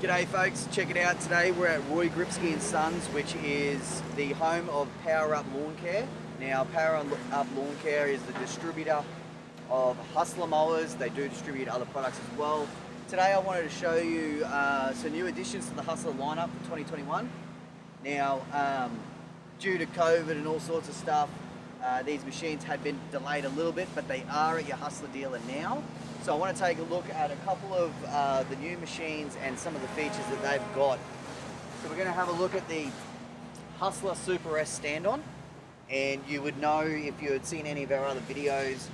G'day folks, check it out. Today we're at Roy Gripsky and Sons, which is the home of Power Up Lawn Care. Now Power Up Lawn Care is the distributor of Hustler mowers. They do distribute other products as well. Today I wanted to show you some new additions to the Hustler lineup for 2021. Now due to COVID and all sorts of stuff, these machines had been delayed a little bit, but they are at your Hustler dealer now. So I want to take a look at a couple of the new machines and some of the features that they've got. So we're going to have a look at the Hustler Super S stand-on, and you would know if you had seen any of our other videos,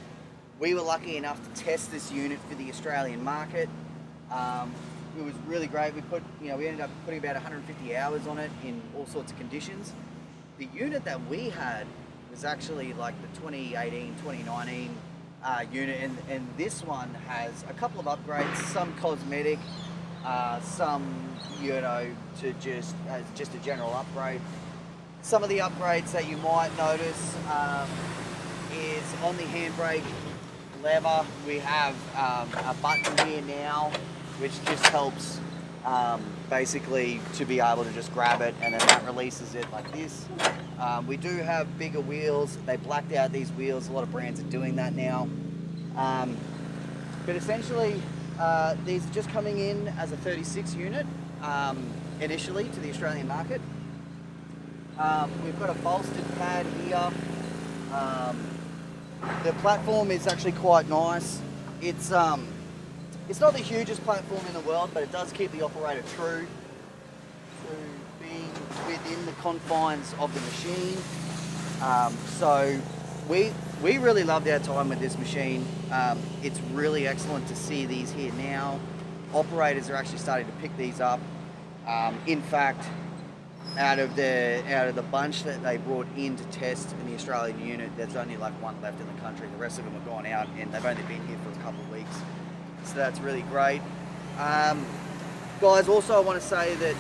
we were lucky enough to test this unit for the Australian market. It was really great. We ended up putting about 150 hours on it in all sorts of conditions. The unit that we had was actually like the 2018, 2019 unit, and this one has a couple of upgrades, some cosmetic, some to just a general upgrade. Some of the upgrades that you might notice is on the handbrake lever we have a button here now which just helps basically to be able to just grab it, and then that releases it like this. We do have bigger wheels. They blacked out these wheels. A lot of brands are doing that now. But essentially, these are just coming in as a 36 unit initially to the Australian market. We've got a bolstered pad here. The platform is actually quite nice. It's not the hugest platform in the world, but it does keep the operator true to being within the confines of the machine. So we really loved our time with this machine. It's really excellent to see these here now. Operators are actually starting to pick these up. In fact, out of the bunch that they brought in to test in the Australian unit, there's only like one left in the country. The rest of them have gone out, and they've only been here for a couple of weeks. So that's really great. Guys, also I want to say that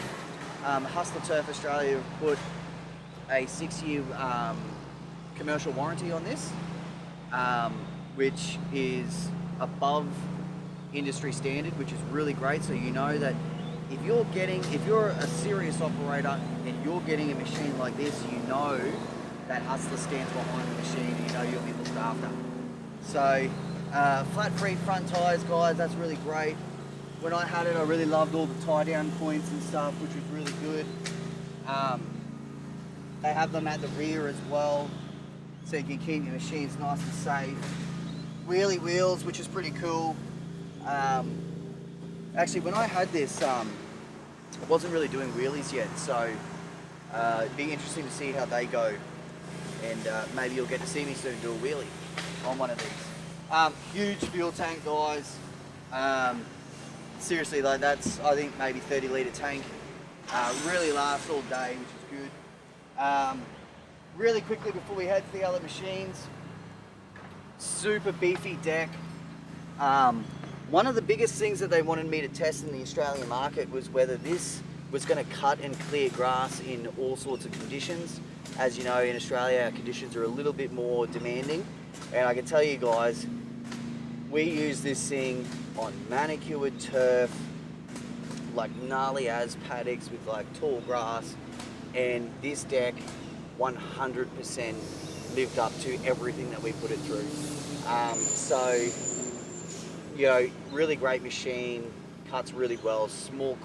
Hustler Turf Australia have put a 6-year commercial warranty on this, which is above industry standard, which is really great. So you know that if you're a serious operator and you're getting a machine like this, you know that Hustler stands behind the machine, and you know you'll be looked after. So flat free front tires, guys, that's really great. When I had it, I really loved all the tie down points and stuff, which was really good. They have them at the rear as well, so you can keep your machines nice and safe. Wheelie wheels, which is pretty cool. Actually, when I had this, I wasn't really doing wheelies yet, so it'd be interesting to see how they go, and maybe you'll get to see me soon do a wheelie on one of these. Huge fuel tank, guys. Seriously, like that's, I think, maybe 30-litre tank. Really lasts all day, which is good. Really quickly before we head to the other machines, super beefy deck. One of the biggest things that they wanted me to test in the Australian market was whether this was going to cut and clear grass in all sorts of conditions. As you know, in Australia, our conditions are a little bit more demanding, and I can tell you guys, we use this thing on manicured turf, like gnarly as paddocks with like tall grass, and this deck 100% lived up to everything that we put it through. So, you know, really great machine, cuts really well, small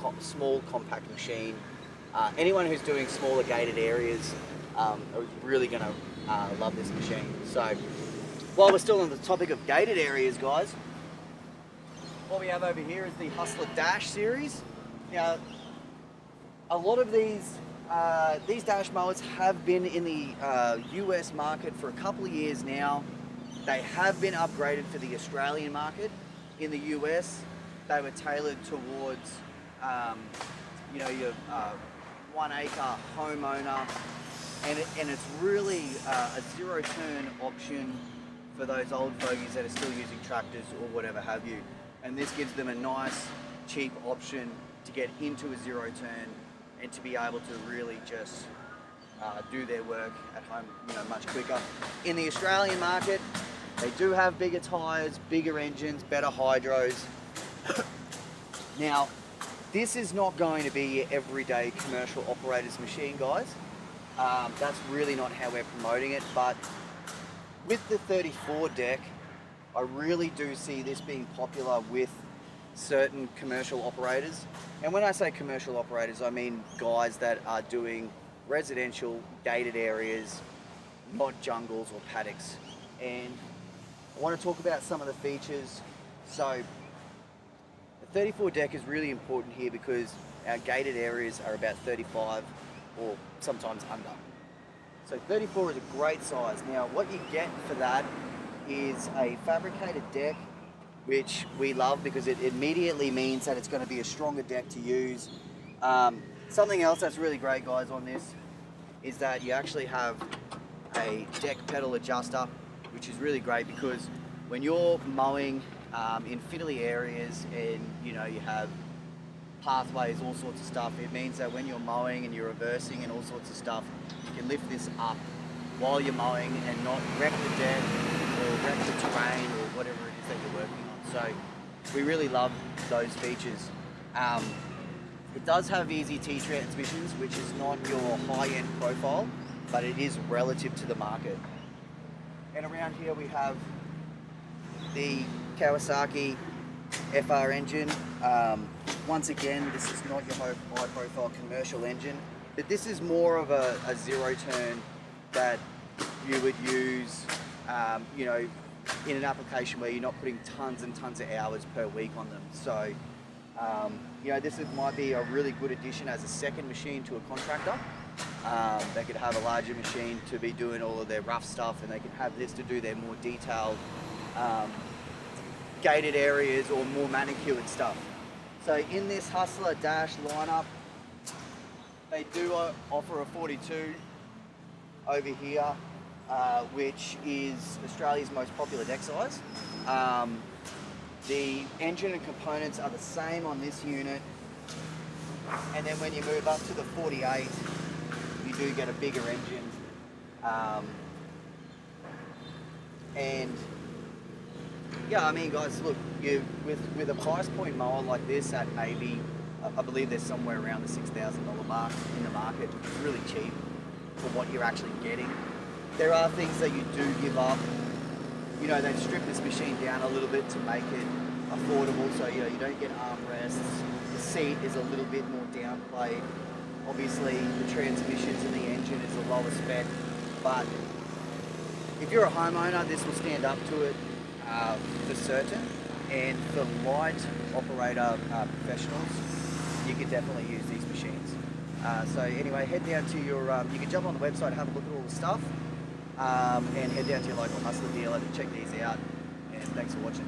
compact machine. Anyone who's doing smaller gated areas is really going to love this machine. So while we're still on the topic of gated areas, guys, what we have over here is the Hustler Dash series. Now, a lot of these dash mowers have been in the US market for a couple of years now. They have been upgraded for the Australian market. In the US, they were tailored towards your 1 acre homeowner, and it's really a zero turn option for those old fogies that are still using tractors or whatever have you. And this gives them a nice, cheap option to get into a zero turn and to be able to really just do their work at home, much quicker. In the Australian market, they do have bigger tyres, bigger engines, better hydros. Now, This is not going to be your everyday commercial operator's machine, guys. That's really not how we're promoting it, but with the 34 deck, I really do see this being popular with certain commercial operators. And when I say commercial operators, I mean guys that are doing residential gated areas, not jungles or paddocks. And I want to talk about some of the features. So the 34 deck is really important here because our gated areas are about 35 or sometimes under. So 34 is a great size. Now what you get for that is a fabricated deck, which we love because it immediately means that it's going to be a stronger deck to use. Something else that's really great, guys, on this is that you actually have a deck pedal adjuster, which is really great because when you're mowing in fiddly areas and you have pathways, all sorts of stuff, it means that when you're mowing and you're reversing and all sorts of stuff, you can lift this up while you're mowing and not wreck the deck or wreck the terrain or whatever it is that you're working on. So we really love those features. It does have easy T transmissions, which is not your high-end profile, but it is relative to the market. And around here we have the Kawasaki FR engine. Once again, this is not your high-profile commercial engine, but this is more of a zero turn that you would use, in an application where you're not putting tons and tons of hours per week on them. So, this might be a really good addition as a second machine to a contractor. They could have a larger machine to be doing all of their rough stuff, and they can have this to do their more detailed gated areas or more manicured stuff. So in this Hustler Dash lineup, they do offer a 42 over here, which is Australia's most popular deck size. The engine and components are the same on this unit, and then when you move up to the 48, you do get a bigger engine. And yeah, I mean, guys, look, with a price point mower like this at maybe, I believe there's somewhere around the $6,000 mark in the market. It's really cheap for what you're actually getting. There are things that you do give up. They've stripped this machine down a little bit to make it affordable, so you don't get armrests. The seat is a little bit more downplayed. Obviously, the transmissions and the engine is a lower spec, but if you're a homeowner, this will stand up to it for certain. And for light operator professionals, you can definitely use these machines. So anyway, head down to your, you can jump on the website, have a look at all the stuff, and head down to your local Hustler dealer to check these out. And thanks for watching.